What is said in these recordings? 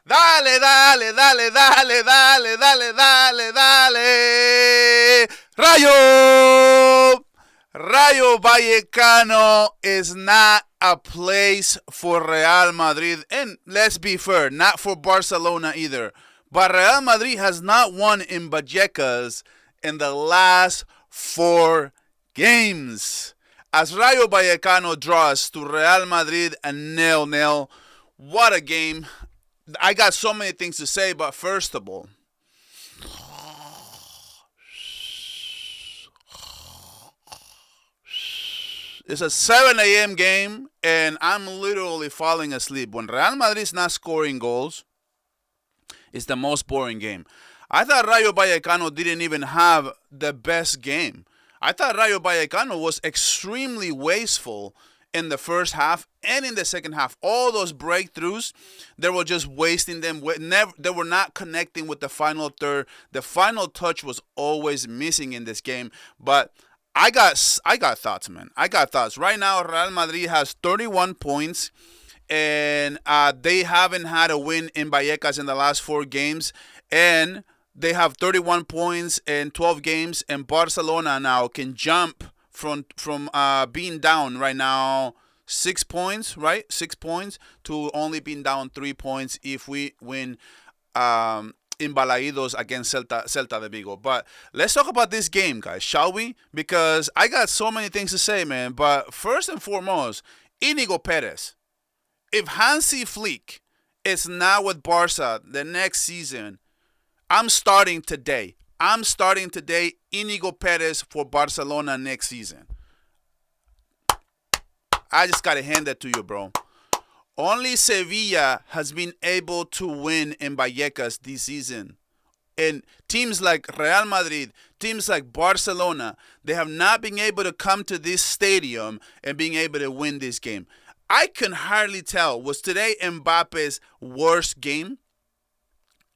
Dale, dale, dale, dale, dale, dale, dale, dale. Rayo! Rayo Vallecano is not a place for Real Madrid. And let's be fair, not for Barcelona either. But Real Madrid has not won in Vallecas in the last 4 games. As Rayo Vallecano draws to Real Madrid a 0-0. What a game. I got so many things to say, but first of all, it's a 7 a.m. game, and I'm literally falling asleep. When Real Madrid is not scoring goals, it's the most boring game. I thought Rayo Vallecano didn't even have the best game. I thought Rayo Vallecano was extremely wasteful in the first half and in the second half. All those breakthroughs, they were just wasting them. They were not connecting with the final third. The final touch was always missing in this game. But I got thoughts, man. I got thoughts. Right now, Real Madrid has 31 points, and they haven't had a win in Vallecas in the last 4 games. And they have 31 points in 12 games, and Barcelona now can jump from being down right now 6 points, right? 6 points to only being down 3 points if we win in Balaidos against Celta de Vigo. But let's talk about this game, guys, shall we? Because I got so many things to say, man. But first and foremost, Inigo Perez. If Hansi Flick is not with Barca the next season, I'm starting today. Inigo Perez for Barcelona next season. I just got to hand that to you, bro. Only Sevilla has been able to win in Vallecas this season. And teams like Real Madrid, teams like Barcelona, they have not been able to come to this stadium and being able to win this game. I can hardly tell. Was today Mbappe's worst game?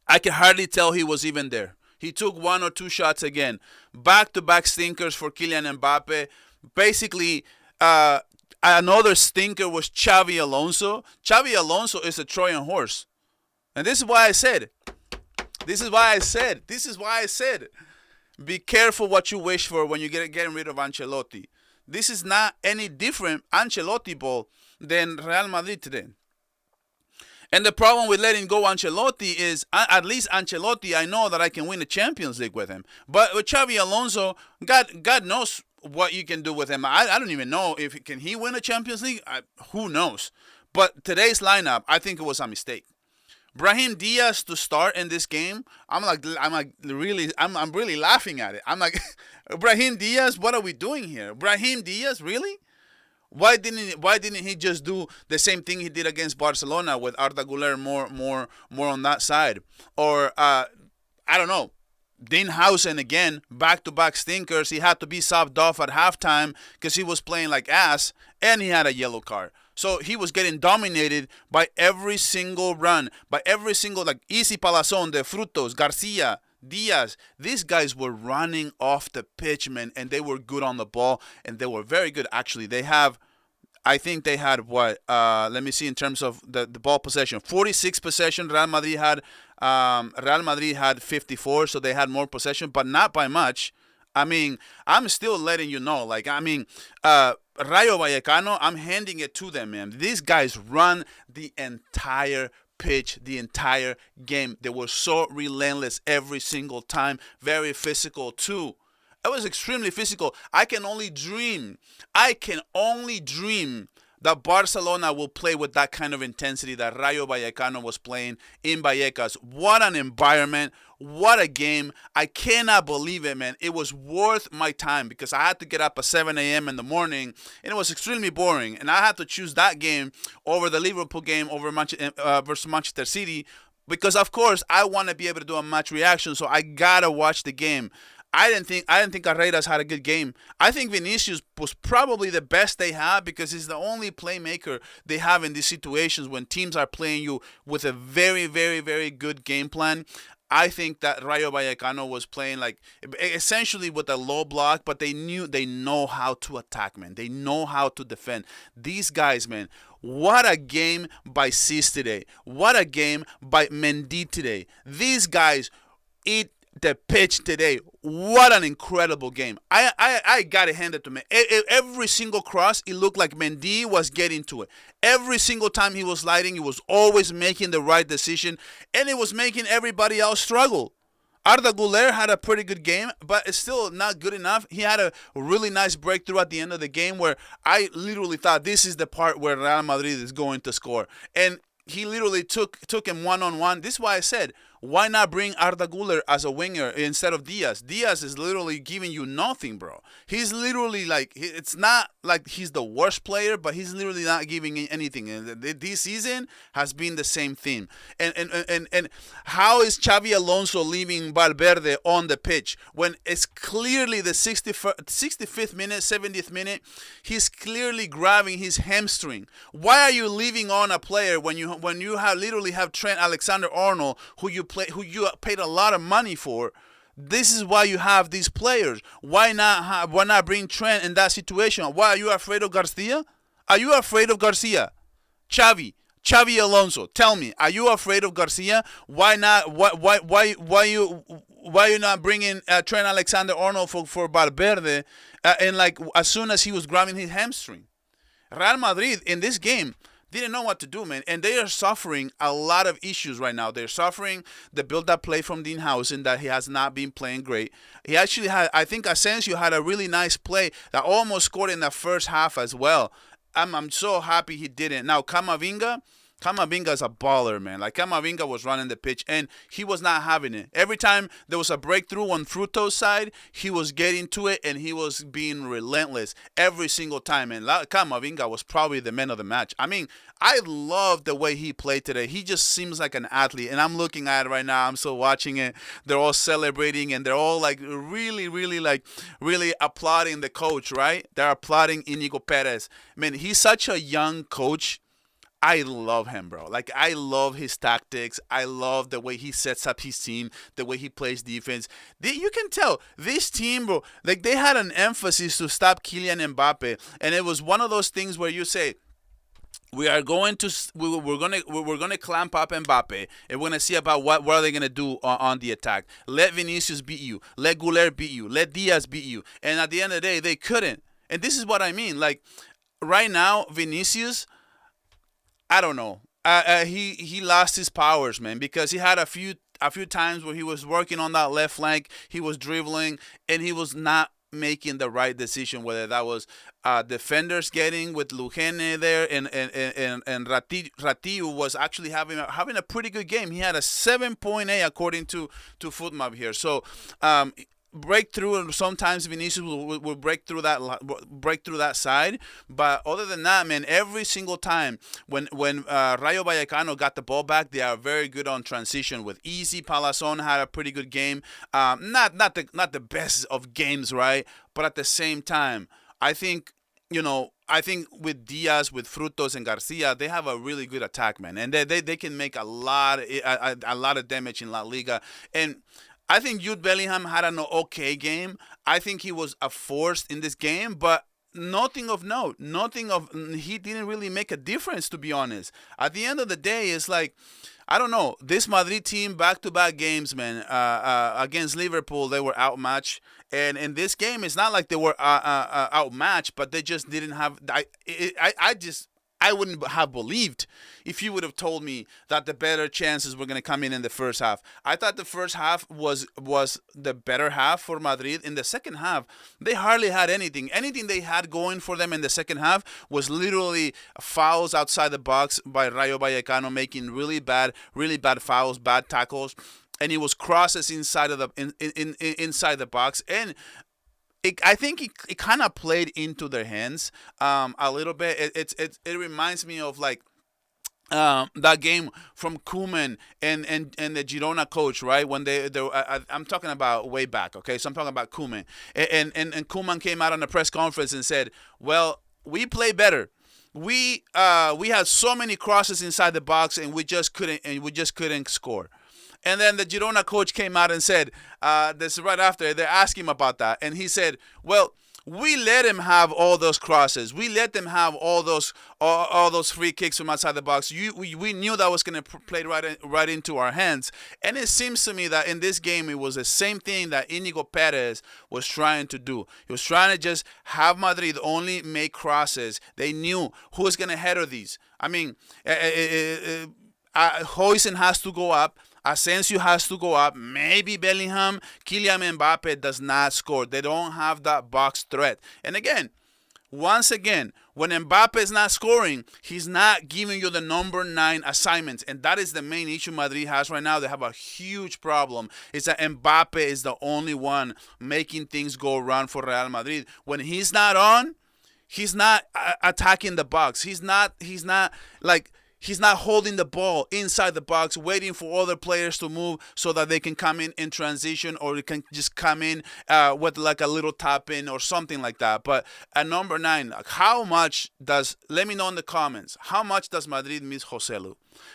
I can hardly tell he was even there. He took 1 or 2 shots again. Back-to-back stinkers for Kylian Mbappe. Basically, another stinker was Xavi Alonso. Xavi Alonso is a Trojan horse. And this is why I said, be careful what you wish for when you getting rid of Ancelotti. This is not any different Ancelotti ball than Real Madrid today. And the problem with letting go Ancelotti is, at least Ancelotti, I know that I can win the Champions League with him. But with Xavi Alonso, God knows what you can do with him. I don't even know if can he win a Champions League. Who knows? But today's lineup, I think it was a mistake. Brahim Diaz to start in this game, I'm really laughing at it. I'm like, Brahim Diaz, what are we doing here? Brahim Diaz, really? Why didn't he just do the same thing he did against Barcelona with Arda Güler more on that side? Or I don't know, Dean Hausen again, back-to-back stinkers. He had to be subbed off at halftime because he was playing like ass, and he had a yellow card. So he was getting dominated by every single run, by every single, like Easy Palazon, De Frutos, Garcia, Diaz. These guys were running off the pitch, man, and they were good on the ball, and they were very good, actually. I think they had what? Let me see in terms of the ball possession. 46 possession. Real Madrid had 54, so they had more possession, but not by much. I mean, I'm still letting you know. Rayo Vallecano, I'm handing it to them, man. These guys run the entire pitch, the entire game. They were so relentless every single time. Very physical, too. It was extremely physical. I can only dream that Barcelona will play with that kind of intensity that Rayo Vallecano was playing in Vallecas. What an environment. What a game. I cannot believe it, man. It was worth my time because I had to get up at 7 a.m. in the morning, and it was extremely boring. And I had to choose that game over the Liverpool game versus Manchester City because, of course, I want to be able to do a match reaction, so I got to watch the game. I didn't think Carreras had a good game. I think Vinicius was probably the best they have because he's the only playmaker they have in these situations when teams are playing you with a very, very, very good game plan. I think that Rayo Vallecano was playing like essentially with a low block, but they know how to attack, man. They know how to defend. These guys, man. What a game by Cis today. What a game by Mendy today. These guys eat the pitch today. What an incredible game. I got to hand it to me. Every single cross, it looked like Mendy was getting to it. Every single time he was sliding, he was always making the right decision, and it was making everybody else struggle. Arda Güler had a pretty good game, but it's still not good enough. He had a really nice breakthrough at the end of the game where I literally thought this is the part where Real Madrid is going to score. And he literally took him one-on-one. This is why I said, why not bring Arda Güler as a winger instead of Diaz? Diaz is literally giving you nothing, bro. He's literally like, it's not like he's the worst player, but he's literally not giving anything. And this season has been the same theme. And how is Xavi Alonso leaving Valverde on the pitch when it's clearly the 65th minute, 70th minute, he's clearly grabbing his hamstring. Why are you leaving on a player when you have literally have Trent Alexander-Arnold, who you paid a lot of money for? This is why you have these players. Why not bring Trent in that situation? Why are you afraid of Garcia? Are you afraid of Garcia? Xavi Alonso, tell me, are you afraid of Garcia? Why not? Why you not bringing Trent Alexander-Arnold for Valverde? And like as soon as he was grabbing his hamstring, Real Madrid in this game didn't know what to do, man. And they are suffering a lot of issues right now. They're suffering the build-up play from Dean Housen that he has not been playing great. He actually had, I think Asensio had a really nice play that almost scored in the first half as well. I'm so happy he didn't. Now, Camavinga is a baller, man. Like, Camavinga was running the pitch, and he was not having it. Every time there was a breakthrough on Fruto's side, he was getting to it, and he was being relentless every single time. And Camavinga was probably the man of the match. I mean, I love the way he played today. He just seems like an athlete, and I'm looking at it right now. I'm still watching it. They're all celebrating, and they're all, like, really applauding the coach, right? They're applauding Inigo Perez. Man, he's such a young coach. I love him, bro. Like, I love his tactics. I love the way he sets up his team, the way he plays defense. You can tell this team, bro, like, they had an emphasis to stop Kylian Mbappe, and it was one of those things where you say, we're gonna clamp up Mbappe, and we're gonna see about what are they gonna do on the attack. Let Vinicius beat you. Let Güler beat you. Let Diaz beat you. And at the end of the day, they couldn't. And this is what I mean. Like, right now, Vinicius, I don't know. He lost his powers, man, because he had a few times where he was working on that left flank, he was dribbling, and he was not making the right decision. Whether that was defenders getting with Lujene there, and Ratiu was actually having a pretty good game. He had a 7.8 according to FootMap here. So. Breakthrough, and sometimes Vinicius will break through that side, but other than that, man, every single time when Rayo Vallecano got the ball back, they are very good on transition. With Easy, Palazon had a pretty good game. Not the best of games, right? But at the same time, I think with Diaz, with Frutos and Garcia, they have a really good attack, man, and they can make a lot of damage in La Liga. And I think Jude Bellingham had an okay game. I think he was a force in this game, but nothing of note. He didn't really make a difference, to be honest. At the end of the day, it's like, I don't know. This Madrid team, back-to-back games, man, against Liverpool, they were outmatched. And in this game, it's not like they were outmatched, but they just didn't have. I wouldn't have believed if you would have told me that the better chances were going to come in the first half. I thought the first half was the better half for Madrid. In the second half, they hardly had anything. Anything they had going for them in the second half was literally fouls outside the box by Rayo Vallecano, making really bad fouls, bad tackles, and it was crosses inside of inside the box. And I think it kind of played into their hands a little bit. It reminds me of like that game from Koeman and the Girona coach, right? When I'm talking about way back, okay? So I'm talking about Koeman. And Koeman came out on the press conference and said, well, we play better. we had so many crosses inside the box, and we just couldn't score. And then the Girona coach came out and said, this is right after they asked him about that, and he said, well, we let him have all those crosses. We let them have all those free kicks from outside the box. We knew that was going to play right into our hands. And it seems to me that in this game, it was the same thing that Inigo Perez was trying to do. He was trying to just have Madrid only make crosses. They knew who was going to header these. I mean, Hoysen has to go up. Asensio has to go up. Maybe Bellingham. Kylian Mbappe does not score. They don't have that box threat. And again, once again, when Mbappe is not scoring, he's not giving you the number 9 assignments. And that is the main issue Madrid has right now. They have a huge problem. It's that Mbappe is the only one making things go around for Real Madrid. When he's not on, he's not attacking the box. He's not holding the ball inside the box, waiting for other players to move so that they can come in transition, or they can just come in with like a little tap in or something like that. But at number 9, let me know in the comments, how much does Madrid miss Joselu?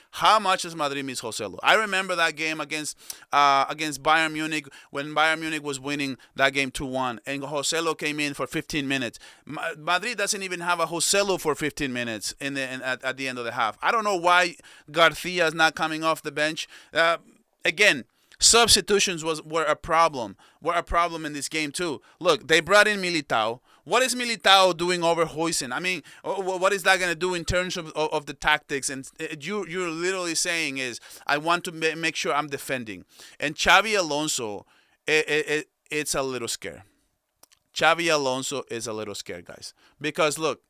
How much does Madrid miss Joselu? I remember that game against Bayern Munich, when Bayern Munich was winning that game 2-1, and Joselu came in for 15 minutes. Madrid doesn't even have a Joselu for 15 minutes at the end of the half. I don't know why Garcia is not coming off the bench. Again, substitutions were a problem in this game too. Look, they brought in Militao. What is Militao doing over Hoysen? I mean, what is that going to do in terms of the tactics? And you're literally saying is, I want to make sure I'm defending. And Xavi Alonso, it's a little scary. Xavi Alonso is a little scared, guys. Because look,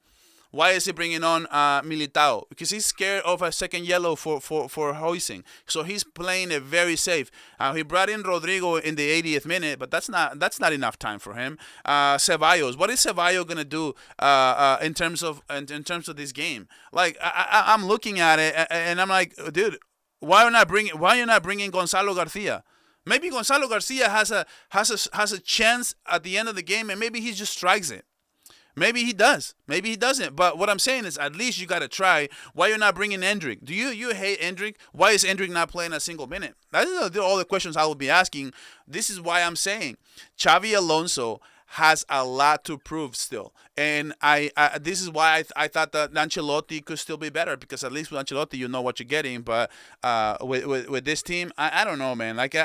why is he bringing on Militao? Because he's scared of a second yellow for Hoysen. So he's playing it very safe. He brought in Rodrigo in the 80th minute, but that's not enough time for him. Ceballos, what is Ceballos gonna do in terms of this game? Like I'm looking at it and I'm like, dude, why are you not bringing Gonzalo Garcia? Maybe Gonzalo Garcia has a chance at the end of the game, and maybe he just strikes it. Maybe he does. Maybe he doesn't. But what I'm saying is, at least you got to try. Why you're not bringing Endrick? Do you hate Endrick? Why is Endrick not playing a single minute? These are all the questions I will be asking. This is why I'm saying Xavi Alonso has a lot to prove still. And this is why I thought that Ancelotti could still be better, because at least with Ancelotti, you know what you're getting. But with this team, I don't know, man. Like,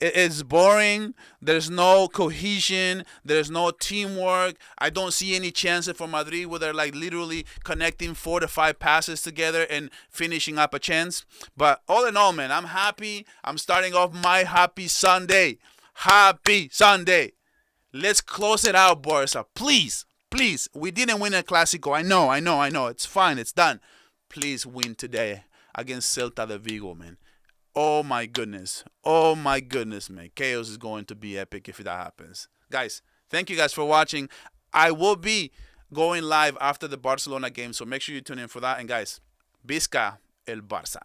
it's boring. There's no cohesion. There's no teamwork. I don't see any chances for Madrid where they're like literally connecting 4 to 5 passes together and finishing up a chance. But all in all, man, I'm happy. I'm starting off my happy Sunday. Happy Sunday. Let's close it out, Barca. Please. We didn't win a Clásico. I know. It's fine. It's done. Please win today against Celta de Vigo, man. Oh my goodness, man. Chaos is going to be epic if that happens. Guys, thank you guys for watching. I will be going live after the Barcelona game, so make sure you tune in for that. And guys, Visca el Barça.